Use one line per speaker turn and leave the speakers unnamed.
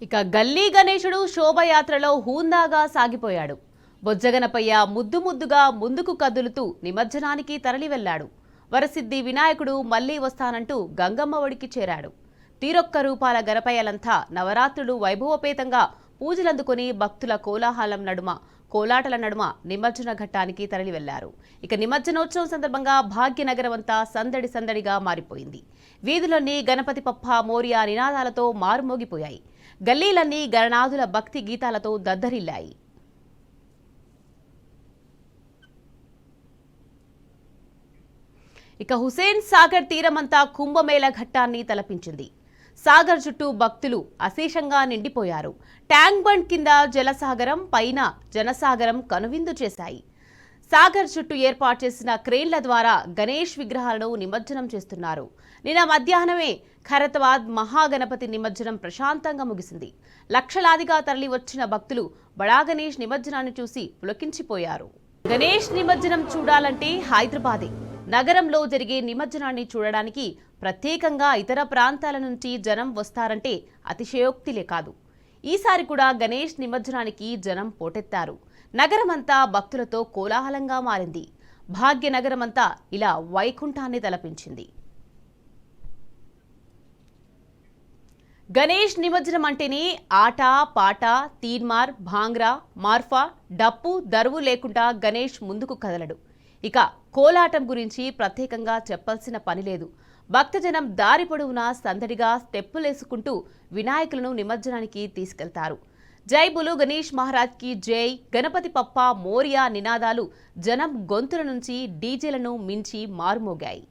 ఇక గల్లీ గణేశుడు శోభయాత్రలో హూందాగా సాగిపోయాడు. బొజ్జగనపయ్య ముద్దు ముద్దుగా ముందుకు కదులుతూ నిమజ్జనానికి తరలి వెళ్లాడు. వరసిద్ధి వినాయకుడు మళ్లీ వస్తానంటూ గంగమ్మ ఒడికి చేరాడు. తీరొక్క రూపాల గణపయ్యలంతా నవరాత్రులు వైభవపేతంగా పూజలందుకుని భక్తుల కోలాటల నడుమ నిమజ్జన ఘట్టానికి తరలి వెళ్లారు. ఇక నిమజ్జనోత్సవం సందర్భంగా భాగ్యనగరం అంతా సందడి సందడిగా మారిపోయింది. వీధులన్నీ గణపతి పప్ప మోరియా నినాదాలతో మారుమోగిపోయాయి. గల్లీలన్నీ గణనాథుల భక్తి గీతాలతో దద్దరిల్లాయి. ఇక హుసేన్ సాగర్ తీరమంతా కుంభమేళ ఘట్టాన్ని తలపించింది. సాగర్ చుట్టూ భక్తులు అశేషంగా నిండిపోయారు. ట్యాంక్ బండ్ కింద జలసాగరం, పైన జనసాగరం కనువిందు చేశాయి. సాగర్ చుట్టూ ఏర్పాటు చేసిన క్రేన్ల ద్వారా గణేష్ విగ్రహాలను నిమజ్జనం చేస్తున్నారు. నిన్న మధ్యాహ్నమే ఖైరతాబాద్ మహాగణపతి నిమజ్జనం ప్రశాంతంగా ముగిసింది. లక్షలాదిగా తరలి వచ్చిన భక్తులు బడా గణేష్ నిమజ్జనాన్ని చూసి పులకించిపోయారు. గణేష్ నిమజ్జనం చూడాలంటే హైదరాబాదే. నగరంలో జరిగే నిమజ్జనాన్ని చూడడానికి ప్రత్యేకంగా ఇతర ప్రాంతాల నుంచి జనం వస్తారంటే అతిశయోక్తిలే కాదు. ఈసారి కూడా గణేష్ నిమజ్జనానికి జనం పోటెత్తారు. నగరమంతా భక్తులతో కోలాహలంగా మారింది. భాగ్యనగరమంతా ఇలా వైకుంఠాన్ని తలపించింది. గణేష్ నిమజ్జనం అంటేనే ఆట పాట, తీన్మార్, భాంగ్రా, మార్ఫా, డప్పు దరువు లేకుండా గణేష్ ముందుకు కదలడు. ఇక కోలాటం గురించి ప్రత్యేకంగా చెప్పాల్సిన పని లేదు. భక్తజనం దారి పొడవునా సందడిగా స్టెప్పులేసుకుంటూ వినాయకులను నిమజ్జనానికి తీసుకెళ్తారు. జై బులు గణేష్ మహారాజ్ కి జై, గణపతి పప్ప మోరియా నినాదాలు జనం గొంతుల నుంచి డీజేలను మించి మారుమోగాయి.